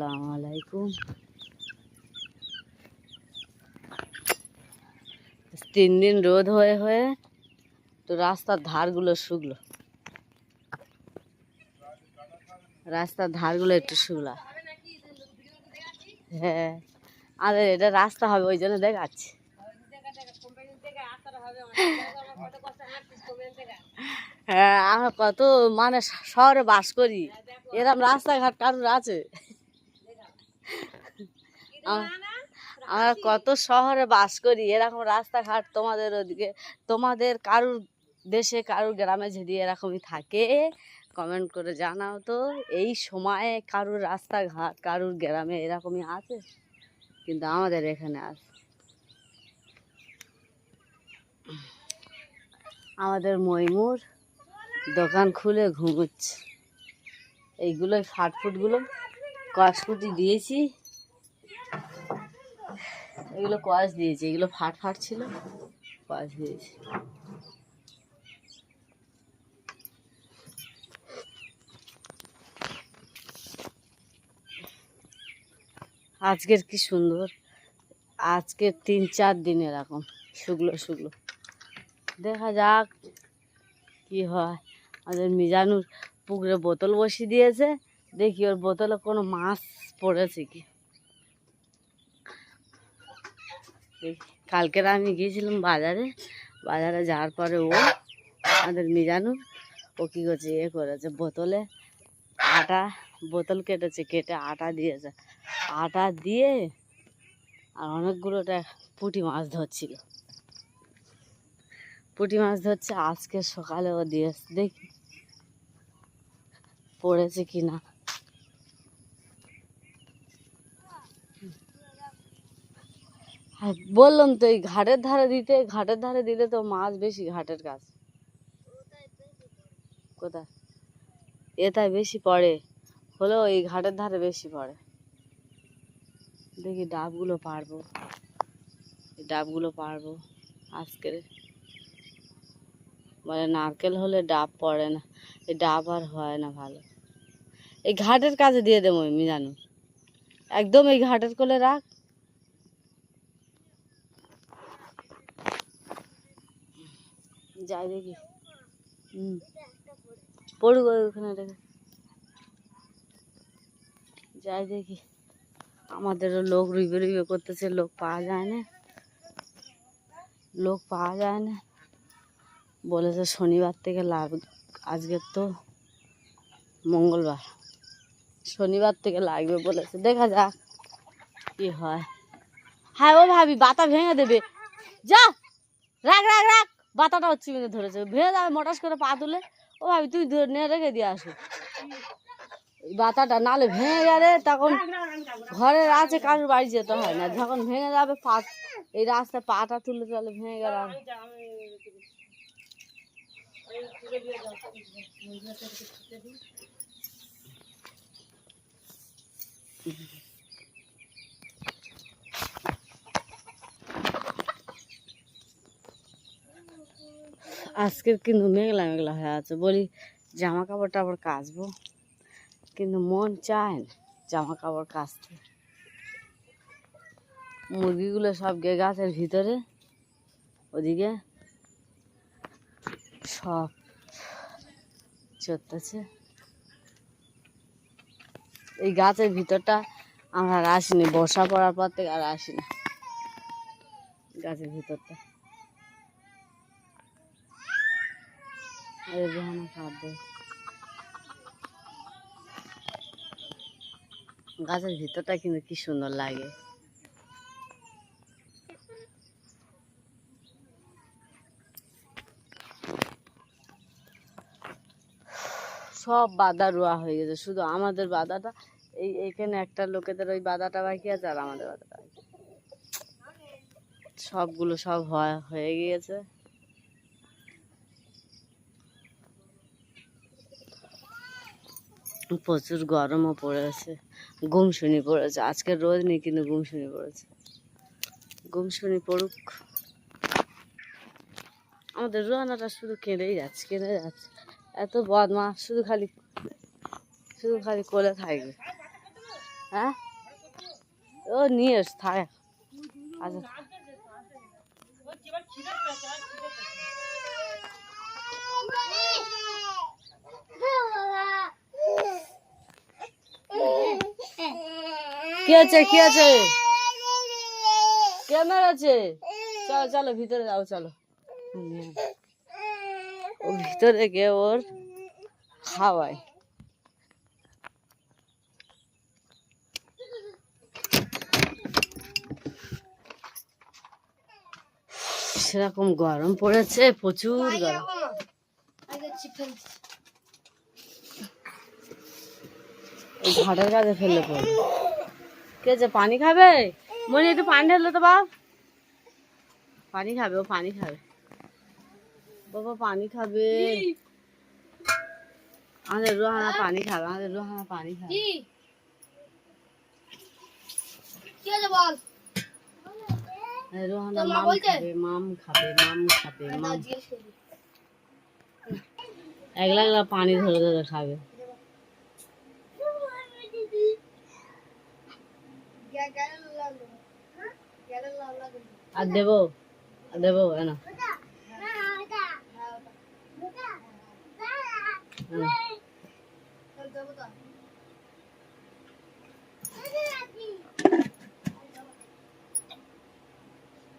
আসসালামু আলাইকুম। 3 দিন রোদ হয়ে হয়ে তো রাস্তার ধারগুলো শুকলো, রাস্তার ধারগুলো একটু শুকলা। হ্যাঁ, আরে এটা রাস্তা হবে ওই জন্য দেখাচ্ছি। হ্যাঁ, আমরা কত মানে শহরে বাস করি, এরকম রাস্তাঘাট কারুর আছে? আমরা কত শহরে বাস করি, এরকম রাস্তাঘাট তোমাদের ওদিকে, তোমাদের কারুর দেশে কারুর গ্রামে যদি এরকমই থাকে কমেন্ট করে জানাও তো। এই সময়ে কারুর রাস্তাঘাট কারুর গ্রামে এরকমই আছে, কিন্তু আমাদের এখানে আছে। আমাদের ময়ূর দোকান খুলে ঘুমোচ্ছে। এইগুলো ফাটফুটগুলো কসকুটি দিয়েছি, এগুলো কস দিয়েছি, এগুলো ফাট ফাট ছিল, কস দিয়েছি। আজকের কি সুন্দর, আজকের 3-4 দিন এরকম শুকলো শুকলো। দেখা যাক কি হয়। আমাদের মিজানুর পুকুরে বোতল বসিয়ে দিয়েছে, দেখি ওর বোতলে কোনো মাছ পড়েছে কি। কালকের আমি গিয়েছিলাম বাজারে, বাজারে যাওয়ার পরে ও আমাদের মিজানুর ও কী করছে, করেছে বোতলে আটা, বোতল কেটেছে, কেটে আটা দিয়েছে, আটা দিয়ে আর অনেকগুলোটা পুঁটি মাছ ধরছিল, পুঁটি মাছ ধরছে। আজকে সকালে ও দিয়েছে, দেখি পড়েছে কি না। বললাম তো এই ঘাটের ধারে দিতে, ঘাটের ধারে দিলে তো মাছ বেশি, ঘাটের কাজ কোথায় এটাই বেশি পড়ে, হলেও এই ঘাটের ধারে বেশি পড়ে। দেখি ডাবগুলো পারবো, এই ডাবগুলো পারবো আজকে। মানে নারকেল হলে ডাব পড়ে না, এই ডাব আর হয় না ভালো। এই ঘাটের কাজে দিয়ে দেবো আমি জানো, একদম এই ঘাটের কোলে রাখ। যাই দেখি, পড়ুক ওখানে রেখে যাই দেখি। আমাদেরও লোক রুইবে রুইবে করতেছে, লোক পাওয়া যায় না, লোক পাওয়া যায় না। বলেছে শনিবার থেকে লাগবে, আজকে তো মঙ্গলবার, শনিবার থেকে লাগবে বলেছে, দেখা যাক কি হয়। হ্যাঁ ও ভাবি বাতা ভেঙে দেবে, যা রাখ রাখ রাখ, বাতাটা হচ্ছে মেরে ধরেছে, ভেঙে যাবে মোটাস করে পা তুলে। ও ভাবি তুই নিয়ে রেখে দিয়ে আসো বাতাটা, নালে ভেঙে গেলে তখন ঘরের আছে, কারোর বাড়ি যেতে হয় না। যখন ভেঙে যাবে পা, এই রাস্তায় পাটা তুলে তাহলে ভেঙে গেল। আজকের কিন্তু মেঘলা মেঘলা হয়ে আছে, বলি জামা কাপড় টাপড় কাচবো, কিন্তু মন চায় না জামা কাপড় কাচতে। মুরগিগুলো সব গাছের ভিতরে, ওদিকে সব চড়তেছে। এই গাছের ভিতরটা আমরা আর আসিনি, বর্ষা পড়ার পর থেকে আর আসিনি গাছের ভিতরটা। গাছের ভিতরটা কিন্তু কি সুন্দর লাগে। সব বাদা রোয়া হয়ে গেছে, শুধু আমাদের বাদাটা এইখানে একটা লোকেদের ওই বাদাটা বাকি আছে, আর আমাদের বাদাটা বাকি। সবগুলো সব হয়ে গিয়েছে। প্রচুর গরমও পড়েছে, গুমসুনি পড়েছে। আজকে রোদ নেই কিন্তু গুমসুনি পড়েছে, গুমসুনি পড়ুক। আমাদের রোহানাটা শুধু কেঁদেই যাচ্ছে, কেঁদে যাচ্ছে, এত বদমাস, শুধু খালি কোলে থাকবে। হ্যাঁ ও নিয়ে এস থাক। আচ্ছা কি আছে কি আছে কে মেরেছে? চলো চলো ভিতরে যাও চলো। ও ভিতরে গিয়ে ওর খাওয়ায়। সেরকম গরম পড়েছে, প্রচুর গরম। এই ঘাটের কাছে ফেললে পড়বে। কে যে পানি খাবে? মনে একটু পানি ঢেললো তো বাপ। পানি খাবে, ও পানি খাবে বাবা, পানি খাবে। আমাদের রোহানা পানি খাবে, আমাদের রোহানা পানি খাবে। রোহানা মাম খাবে, মাম খাবে, মাম খাবে, মাম। একলা একলা পানি ধরে ধরে খাবে। আর দেবো, আর দেবো না।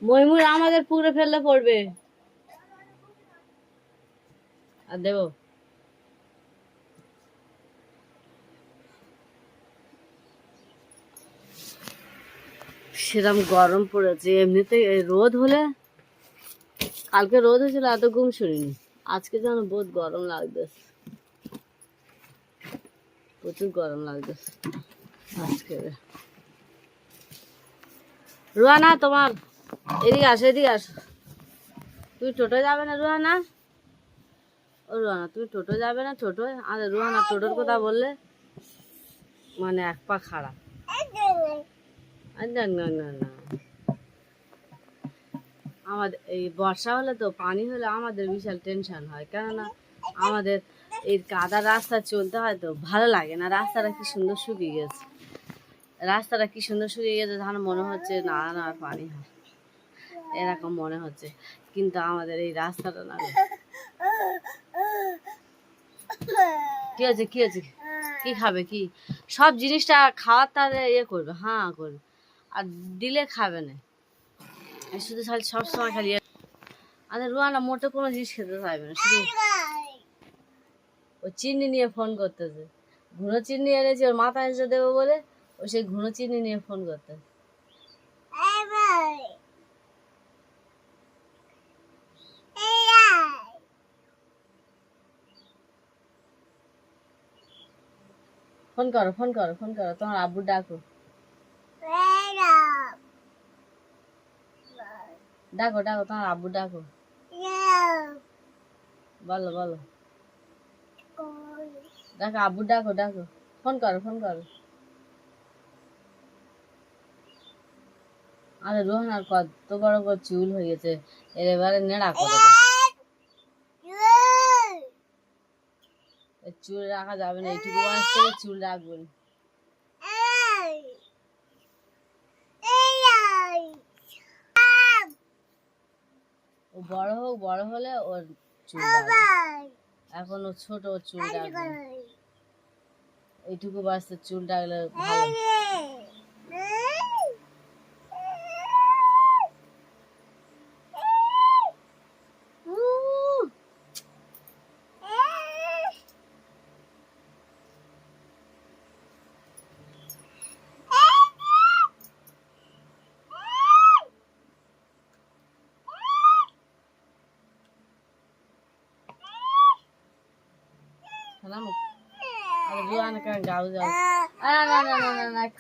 ময়মুর আমাদের পুকুরে ফেললে পড়বে। আর দেবো। সেরকম গরম পড়েছে। এমনিতে রোদ হলে, কালকে রোদ হয়েছিল এত ঘুম শুনিনি। আজকে যেন বহুত গরম লাগতেছে, প্রচুর গরম লাগতেছে আজকে। রুহানা তোমার এদিকে আসো, এদিকে আসো। তুমি টোটো যাবে না রুহানা? ও রুহানা তুমি টোটো যাবে না? টোটো আরে রুহানা টোটোর কথা বললে মানে এক পা খারাপ। না না না না, আমাদের এই বর্ষা হলে তো পানি হলে আমাদের বিশাল টেনশন হয়, কেননা আমাদের এই কাদা রাস্তা চলতে হয় তো ভালো লাগে না। রাস্তাটা কি সুন্দর শুকিয়ে গেছে, রাস্তাটা কি সুন্দর শুকিয়ে গেছে, ধান মনে হচ্ছে না না পানি হয়, এরকম মনে হচ্ছে। কিন্তু আমাদের এই রাস্তাটা না। কি আছে কি আছে, কি খাবে? কি সব জিনিসটা খাওয়ার তার ইয়ে করবে, হ্যাঁ করবে, আর দিলে খাবে না। শুধু খালি সবসময় খালি আমাদের রুয়ানা মোটে কোনো জিনিস খেতে চাইবে না, শুধু ও চিনি নিয়ে ফোন করতেছে। ঘুনো চিনি এনেছি ওর মাথায় এসে দেবো বলে, ও সেই ঘুনো চিনি নিয়ে ফোন করতেছে। ফোন করো ফোন করো ফোন করো, তোমার আব্বু ডাকো, ডাকো ডাকো, তোমার আব্বু ডাকো, বলো বলো, ডাকো আব্বু ডাকো ডাকো, ফোন করো ফোন করো। আরে রোহানার কত বড় বড় চুল হয়ে গেছে, এবারে নেড়া করে দাও। চুল রাখা যাবে না, এইটুকু বয়স থেকে চুল রাখবো না। ও বড় হোক, বড় হলে ওর চুল রাখবে, এখন ও ছোট, ওর চুল রাখবে। এইটুকু বয়সে চুল রাখলে ভালো।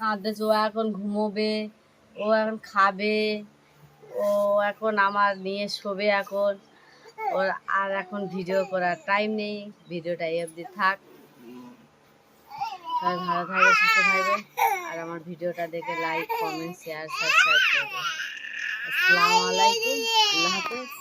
কাঁদতেছে, ও এখন ঘুমোবে, ও এখন খাবে, ও এখন আমার নিয়ে শোবে এখন। ওর আর এখন ভিডিও করার টাইম নেই, ভিডিওটা এই অবধি থাক। ভালো থাকবে, সুস্থ থাকবে, আর আমার ভিডিওটা দেখে লাইক কমেন্ট শেয়ার সাবস্ক্রাইব করবে। আসসালামু আলাইকুম, আল্লাহ হাফেজ।